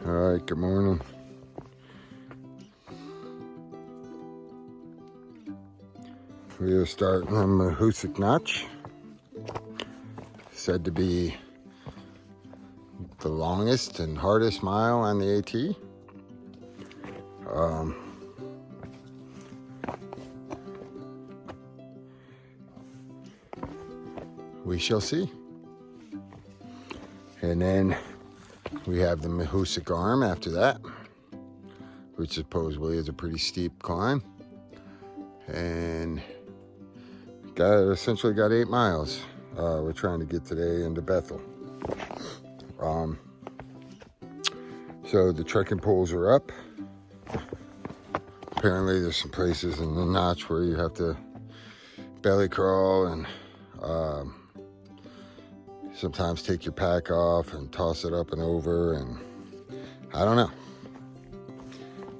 All right, good morning. We are starting on Mahoosuc Notch. Said to be the longest and hardest mile on the AT. We shall see. And then we have the Mahoosuc Arm after that, which supposedly is a pretty steep climb. And essentially got 8 miles. We're trying to get today into Bethel. So the trekking poles are up. Apparently there's some places in the notch where you have to belly crawl and sometimes take your pack off and toss it up and over, and I don't know.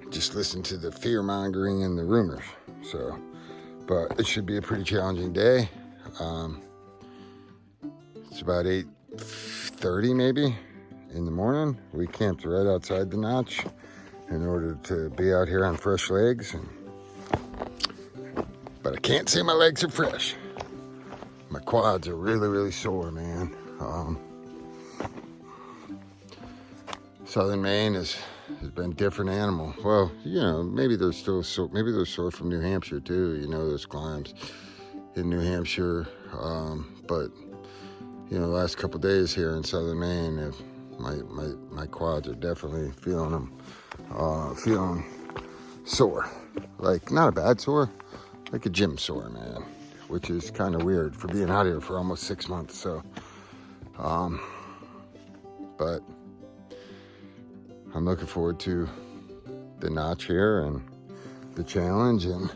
Just listen to the fear mongering and the rumors. So, but it should be a pretty challenging day. It's about 8:30 maybe in the morning. We camped right outside the notch in order to be out here on fresh legs, but I can't say my legs are fresh. My quads are really sore, man. Southern Maine has been a different animal. Well, you know, maybe they're still sore. Maybe they're sore from New Hampshire too. You know, those climbs in New Hampshire. But you know, the last couple days here in Southern Maine, my quads are definitely feeling them. Feeling sore. Like not a bad sore, like a gym sore, man. Which is kind of weird for being out here for almost 6 months. So, but I'm looking forward to the notch here and the challenge, and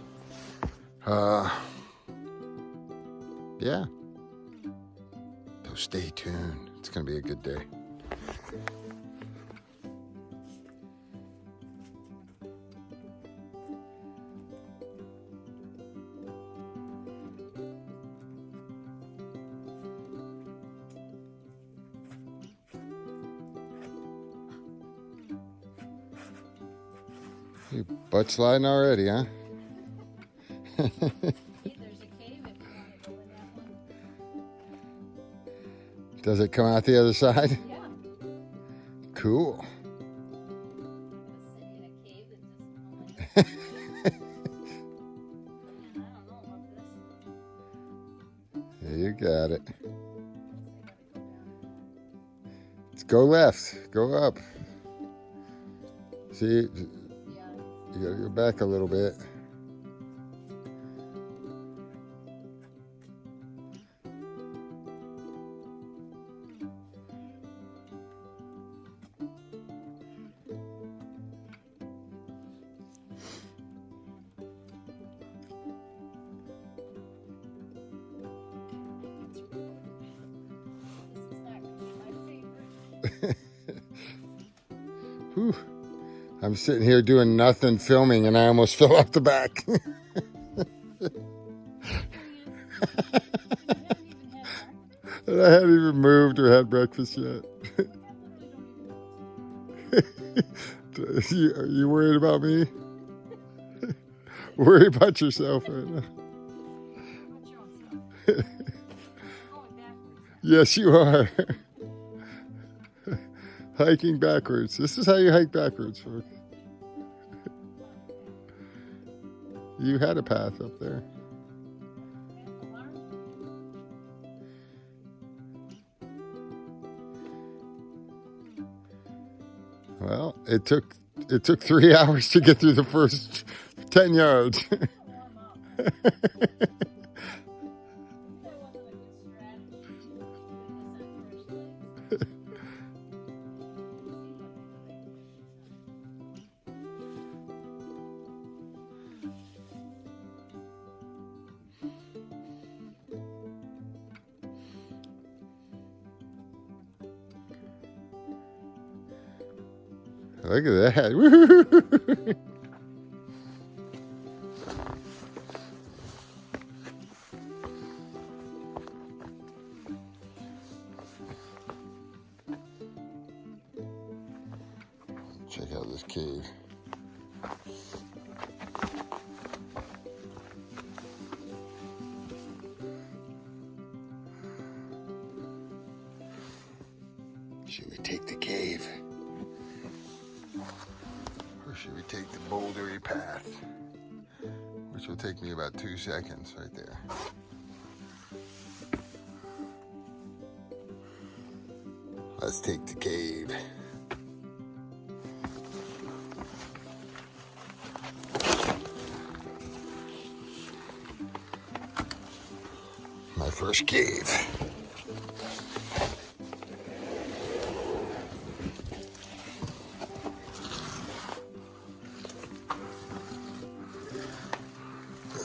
yeah. So stay tuned. It's gonna be a good day. You butt sliding already, huh? There's a cave if you want to go in that one. Does it come out the other side? Yeah. Cool. I was sitting in a cave that just, I don't know about this. You got it. Let's go left. Go up. See, you gotta go back a little bit. This is not gonna be my favorite. Whew. I'm sitting here doing nothing, filming, and I almost fell off the back. And I hadn't even moved or had breakfast yet. You worried about me? Worry about yourself right now. Yes, you are. Hiking backwards. This is how you hike backwards, folks. You had a path up there. Well, it took 3 hours to get through the first 10 yards. Look at that. Woo-hoo-hoo-hoo. Check out this cave. Should we take the cave? Or should we take the bouldery path? Which will take me about 2 seconds right there. Let's take the cave. My first cave.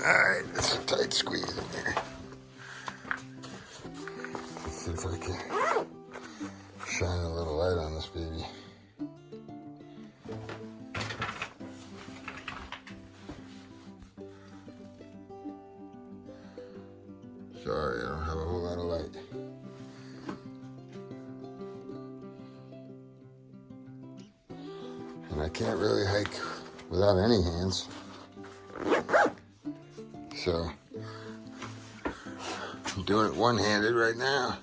Alright, it's a tight squeeze in there. Let's see if I can shine a little light on this baby. Sorry, I don't have a whole lot of light. And I can't really hike without any hands. So, I'm doing it one-handed right now.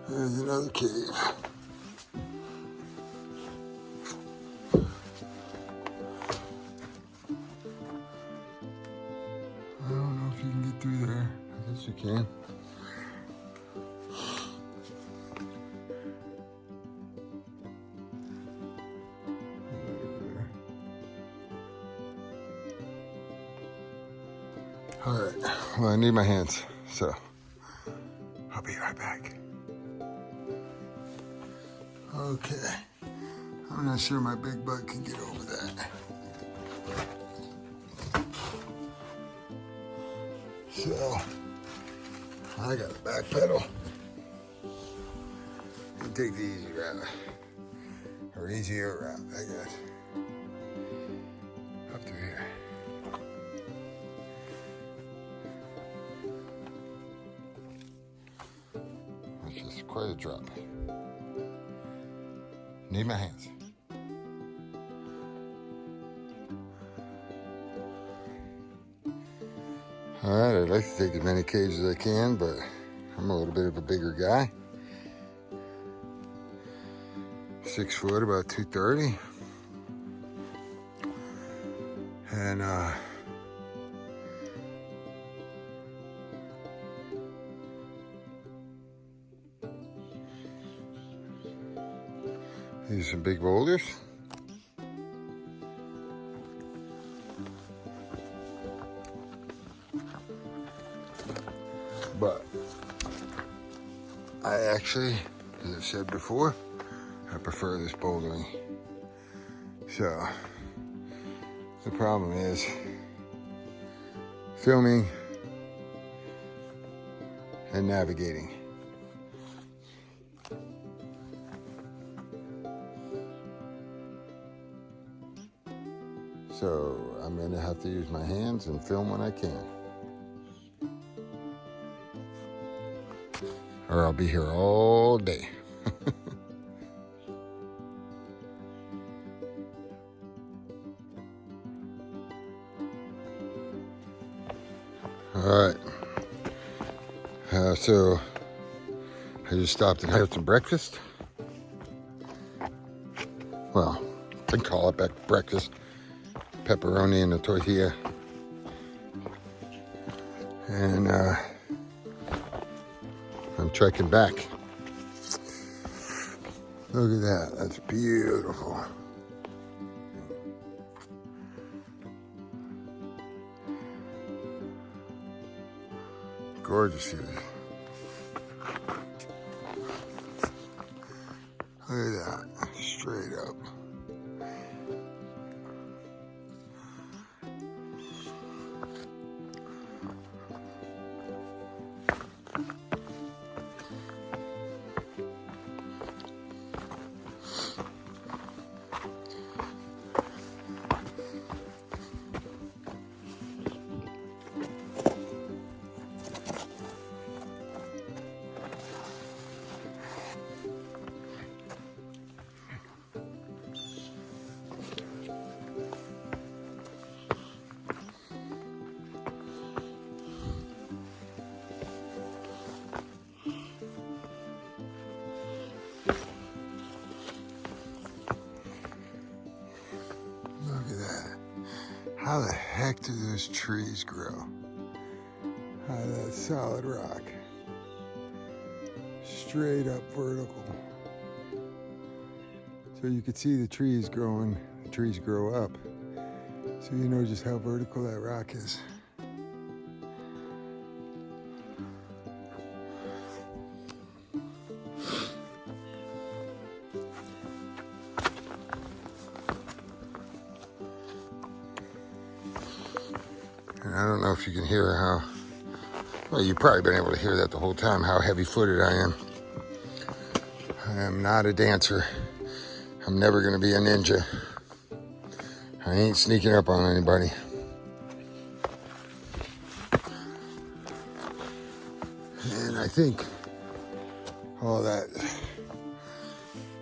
There's another cave. I don't know if you can get through there. I guess you can. All right, well, I need my hands, so I'll be right back. Okay, I'm not sure my big butt can get over that. So, I got a back pedal and take the easy route, or easier route, I guess, up to here. Which is quite a drop. Need my hands. Alright, I'd like to take as many caves as I can, but I'm a little bit of a bigger guy. 6 foot, about 230. And these are some big boulders. But I actually, as I've said before, I prefer this bouldering. So the problem is filming and navigating. So I'm gonna have to use my hands and film when I can. Or I'll be here all day. All right. So I just stopped and had some breakfast. Well, I can call it breakfast. Pepperoni and a tortilla. And I'm trekking back. Look at that, that's beautiful. Gorgeous view. Look at that, straight up. How the heck do those trees grow out of that solid rock? Straight up vertical. So you could see the trees growing, the trees grow up. So you know just how vertical that rock is. And I don't know if you can hear how, well, you've probably been able to hear that the whole time, how heavy-footed I am. I am not a dancer. I'm never gonna be a ninja. I ain't sneaking up on anybody. And I think all that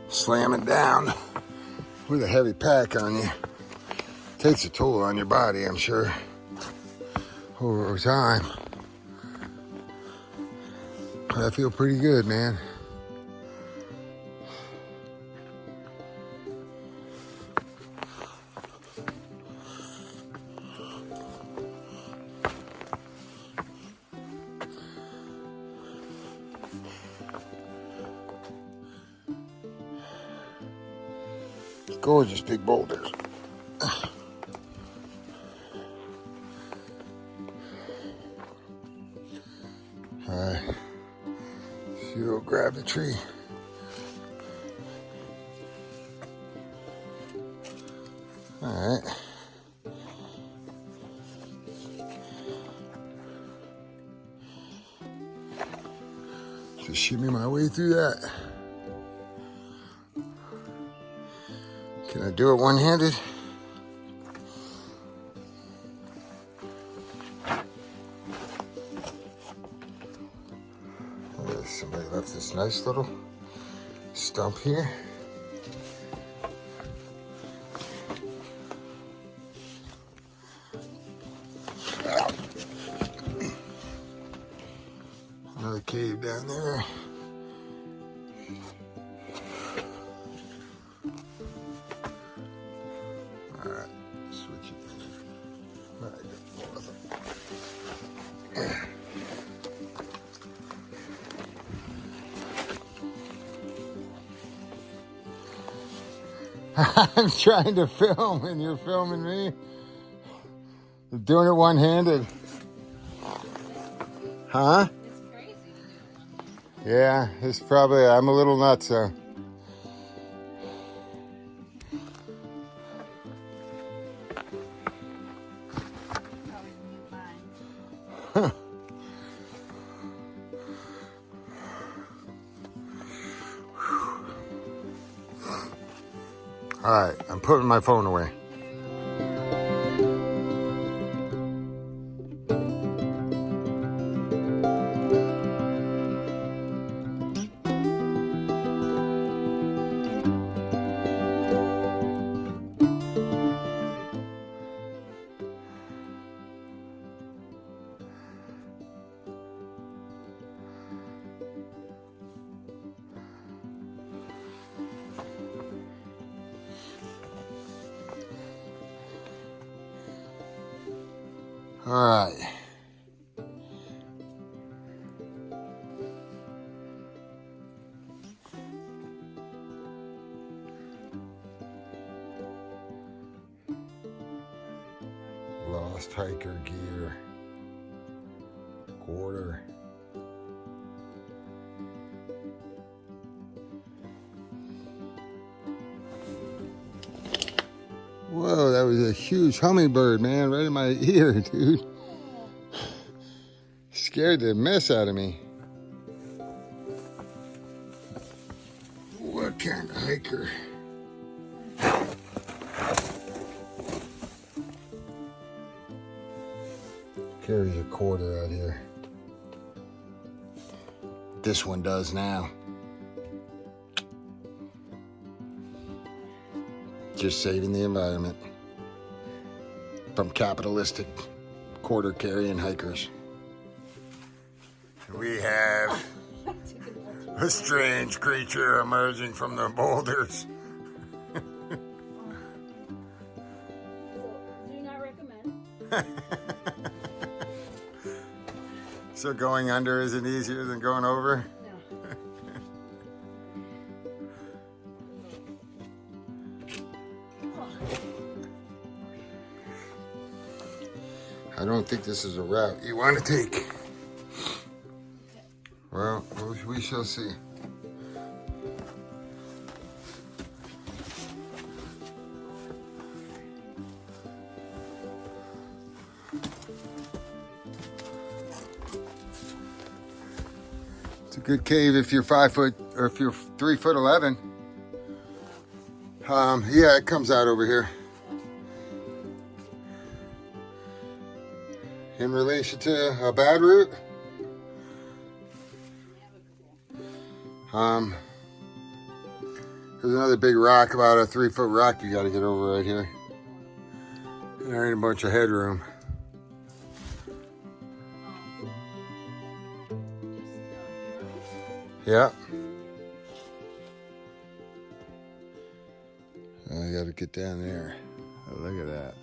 slamming down with a heavy pack on you takes a toll on your body, I'm sure, over time. But I feel pretty good, man. Gorgeous big boulders. Alright, so you'll grab the tree. Alright. Just shimmy my way through that. Can I do it one-handed? Somebody left this nice little stump here. Another cave down there. Alright, switch it. Alright, I'm trying to film and you're filming me. You're doing it one-handed. Huh? It's crazy to do it one-handed. Yeah, it's probably, I'm a little nuts, so. Probably mute mine. Huh. All right, I'm putting my phone away. All right. Lost hiker gear. Quarter. Whoa, that was a huge hummingbird, man, right in my ear, dude. Scared the mess out of me. What kind of hiker? Carries a quarter out here. This one does now. Just saving the environment from capitalistic quarter carrying hikers. We have a strange creature emerging from the boulders. So, do not recommend. So going under isn't easier than going over? I don't think this is a route you want to take. Well, we shall see. It's a good cave if you're 5 foot, or if you're 3'11". Yeah, it comes out over here. In relation to a bad route? There's another big rock, about a 3 foot rock you gotta get over right here. There ain't a bunch of headroom. Yeah. I gotta get down there. Oh, look at that.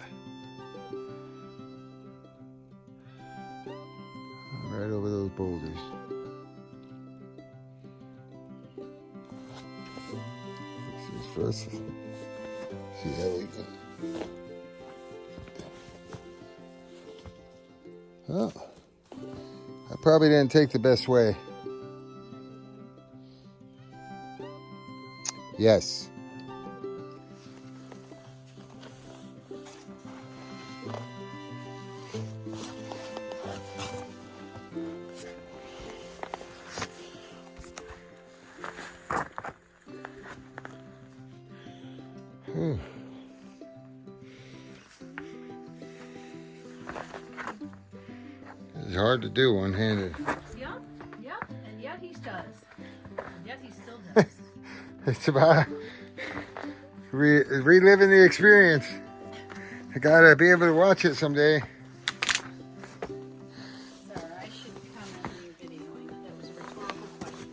Right over those boulders. Fix this first. See how we can. Oh, I probably didn't take the best way. Yes. It's hard to do one-handed. Yep, and yet he does. And yet he still does. It's about reliving the experience. I gotta be able to watch it someday. Sorry, I shouldn't comment on your videoing. That was a rhetorical question.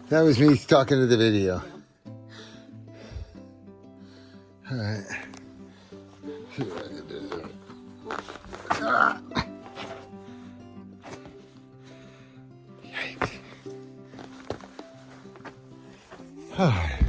That was me talking to the video. All right. See what I can do. Ah. Yikes. All right.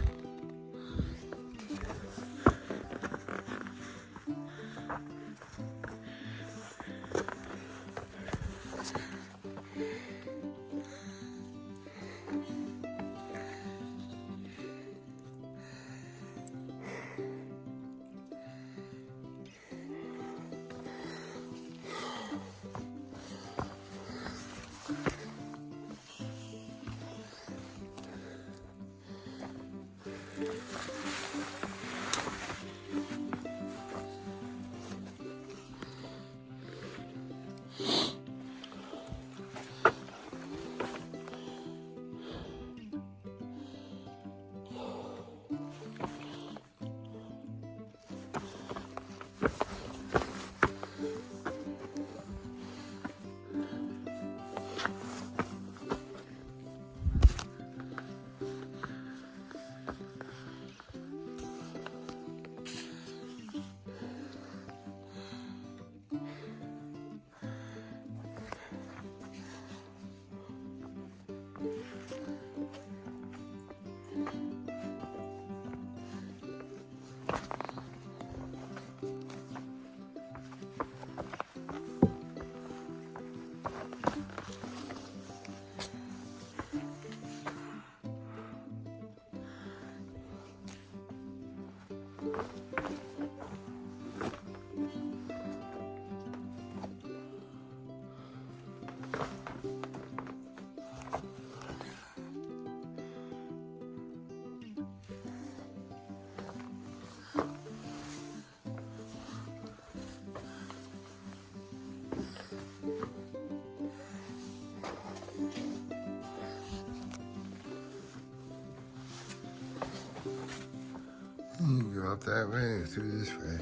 Go up that way or through this way.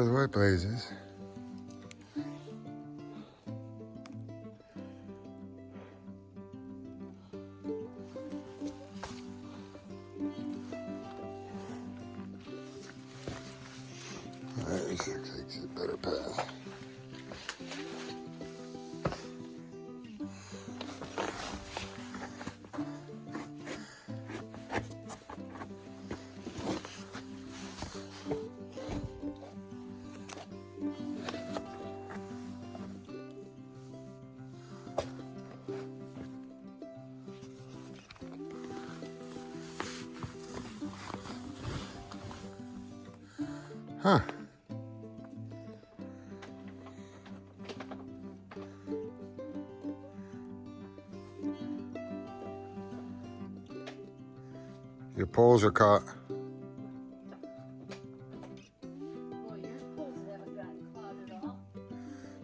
where the white blaze is. Alright, this looks like it's a better path. Huh. Your poles are caught. Well, your poles haven't gotten caught at all.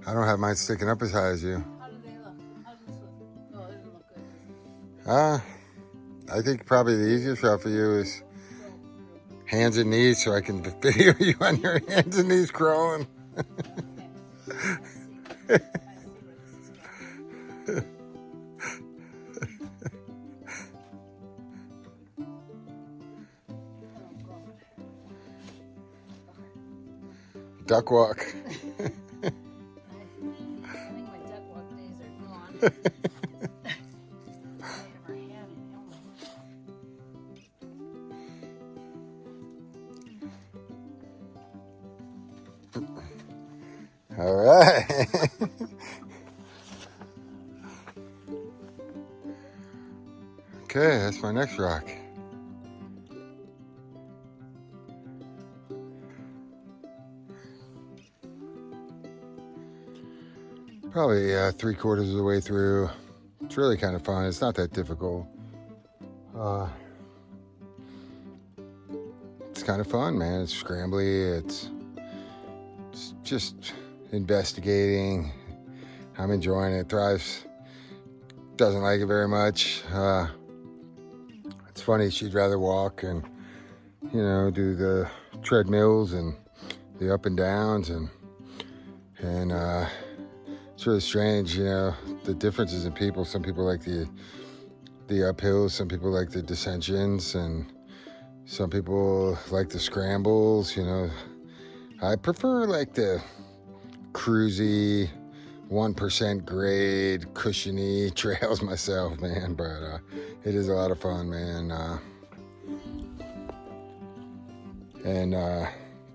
I don't have mine sticking up as high as you. How do they look? How does this look? Oh, it doesn't look good. I think probably the easiest route for you is hands and knees, so I can video you on your hands and knees crawling. Okay. I see where this is going. Duck walk. I think my duck walk days are gone. I never had any. All right. Okay, that's my next rock. Probably 3/4 of the way through. It's really kind of fun. It's not that difficult. It's kind of fun, man. It's scrambly. It's just investigating. I'm enjoying it. Thrives doesn't like it very much. It's funny. She'd rather walk and, you know, do the treadmills and the up and downs and it's really strange, you know, the differences in people. Some people like the uphills, some people like the descensions, and some people like the scrambles, you know. I prefer like the cruisy, 1% grade, cushiony trails myself, man, but it is a lot of fun, man.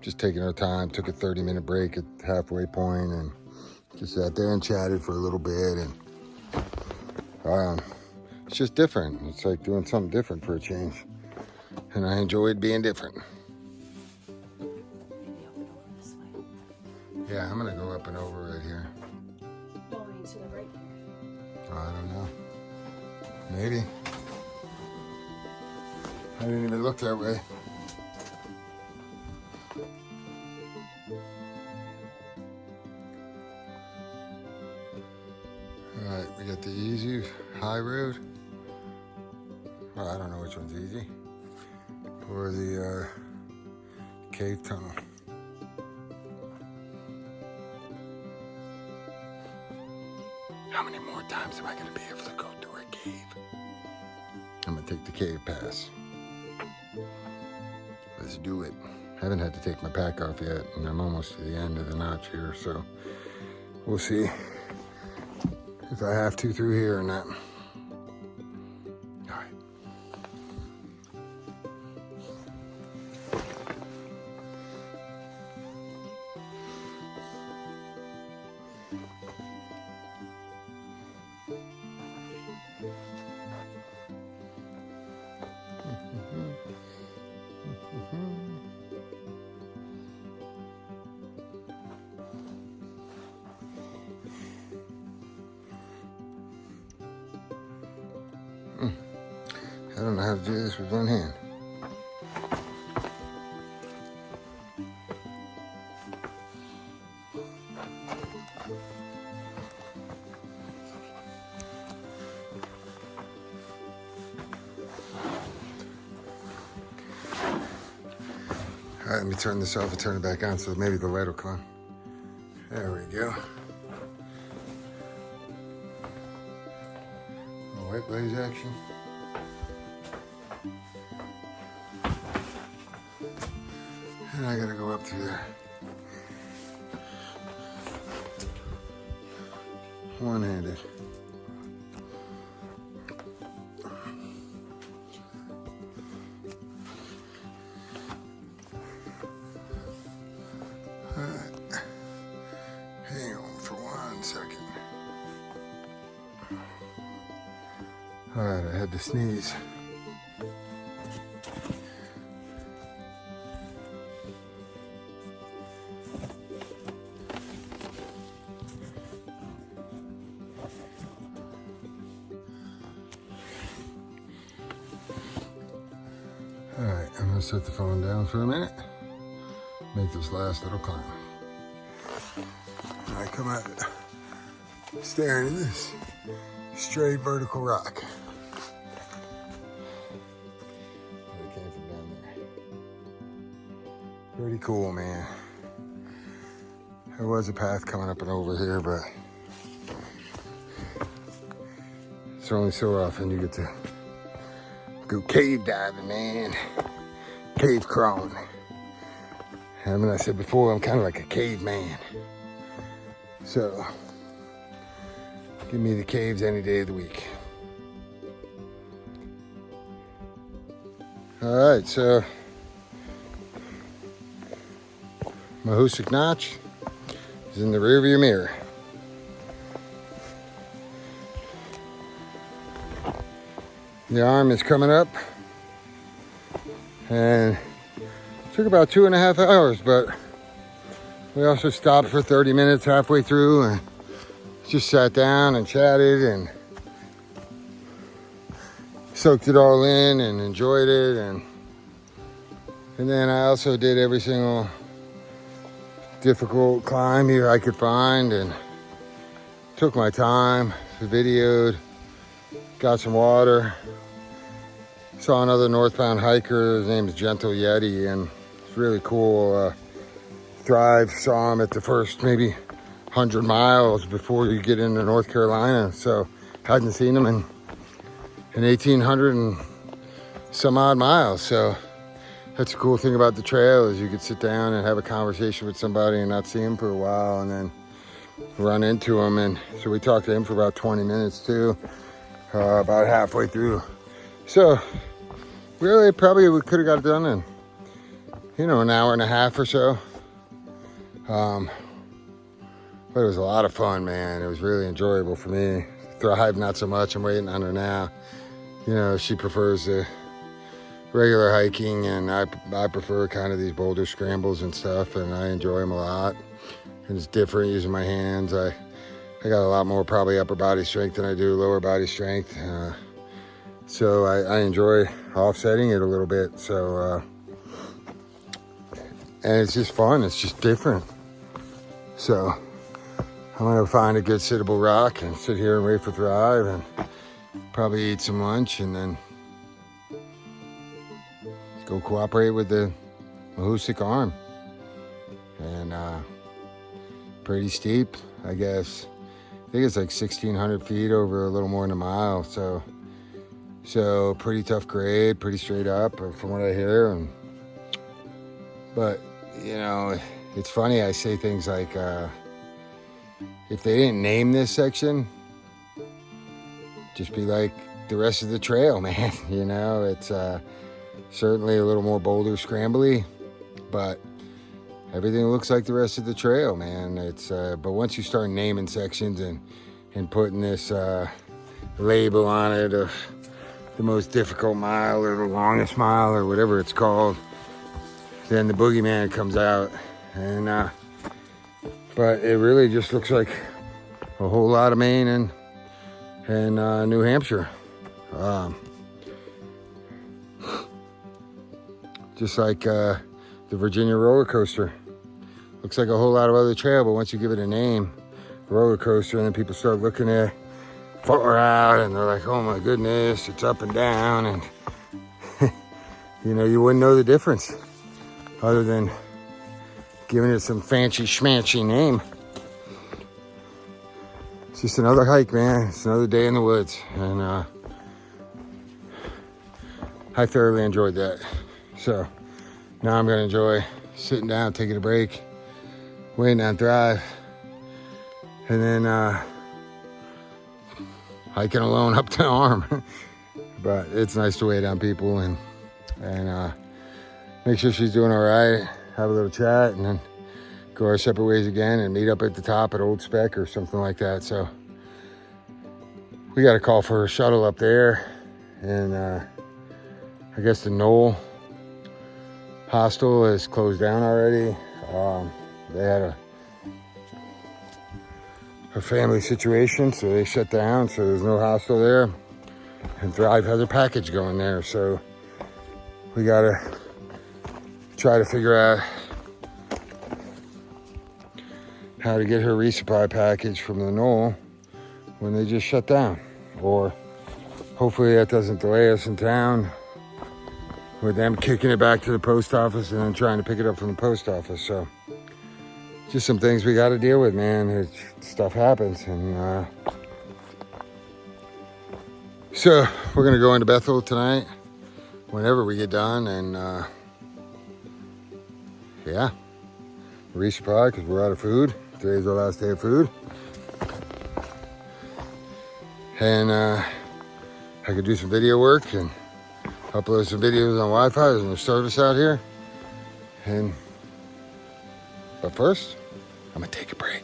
Just taking our time, took a 30-minute break at the halfway point and just sat there and chatted for a little bit, and it's just different. It's like doing something different for a change, and I enjoyed being different. Maybe I'll go over this way. Yeah, I'm gonna go up and over right here. Going to the right here. I don't know. Maybe. I didn't even look that way. Alright, we got the easy high road. Well, I don't know which one's easy. Or the cave tunnel. How many more times am I going to be able to go through a cave? I'm going to take the cave pass. Let's do it. I haven't had to take my pack off yet, and I'm almost to the end of the notch here, so we'll see if I have to through here or not. All right. I don't know how to do this with one hand. All right, let me turn this off and turn it back on so maybe the light will come on. There we go. A white blaze action. And I gotta go up through there. One-handed. Hang on for 1 second. All right, I had to sneeze. All right, I'm gonna set the phone down for a minute. Make this last little climb. I come out staring at this straight vertical rock. Where it came from down there. Pretty cool, man. There was a path coming up and over here, but it's only so often you get to go cave diving, man. Cave crawling. I mean, I said before, I'm kind of like a caveman. So, give me the caves any day of the week. All right, so Mahoosuc Notch is in the rearview mirror. The arm is coming up, and it took about 2.5 hours, but we also stopped for 30 minutes halfway through and just sat down and chatted and soaked it all in and enjoyed it. And then I also did every single difficult climb here I could find and took my time, videoed, got some water, saw another northbound hiker. His name is Gentle Yeti, and it's really cool. Thrive saw him at the first maybe 100 miles before you get into North Carolina, so hadn't seen him in 1,800 and some odd miles. So that's the cool thing about the trail, is you could sit down and have a conversation with somebody and not see him for a while and then run into him. And so we talked to him for about 20 minutes too, about halfway through. So really probably we could have got it done in, you know, an hour and a half or so. But it was a lot of fun, man. It was really enjoyable for me. Thrive, not so much. I'm waiting on her now. You know, she prefers the regular hiking, and I prefer kind of these boulder scrambles and stuff, and I enjoy them a lot. And it's different using my hands. I got a lot more probably upper body strength than I do lower body strength. So I enjoy offsetting it a little bit. So, and it's just fun. It's just different. So I'm gonna find a good sittable rock and sit here and wait for Thrive and probably eat some lunch and then go cooperate with the Mahoosuc arm. And pretty steep, I guess. I think it's like 1,600 feet over a little more than a mile. So pretty tough grade, pretty straight up from what I hear. But you know, it's funny, I say things like, if they didn't name this section, just be like the rest of the trail, man. You know, it's certainly a little more boulder scrambly, but everything looks like the rest of the trail, man. It's but once you start naming sections and putting this label on it of the most difficult mile or the longest mile or whatever it's called, then the boogeyman comes out. And but it really just looks like a whole lot of Maine and New Hampshire. Just like the Virginia roller coaster. Looks like a whole lot of other trail, but once you give it a name, roller coaster, and then people start looking at far out and they're like, oh my goodness, it's up and down, and you know, you wouldn't know the difference. other than giving it some fancy schmancy name. It's just another hike, man. It's another day in the woods, and I thoroughly enjoyed that. So now I'm gonna enjoy sitting down, taking a break, waiting on Thrive, and then hiking alone up to Arm. But it's nice to wait on people and make sure she's doing all right, have a little chat, and then go our separate ways again and meet up at the top at Old Speck or something like that. So we got a call for a shuttle up there, and I guess the Knoll hostel is closed down already. They had a family situation, so they shut down, so there's no hostel there. And Thrive has a package going there, so we gotta try to figure out how to get her resupply package from the Knoll when they just shut down. Or hopefully that doesn't delay us in town with them kicking it back to the post office and then trying to pick it up from the post office. So just some things we got to deal with, man. Stuff happens, and so we're gonna go into Bethel tonight whenever we get done, and yeah, resupply because we're out of food. Today's our last day of food, and I could do some video work and upload some videos on Wi-Fi. There's no service out here, but first I'm gonna take a break.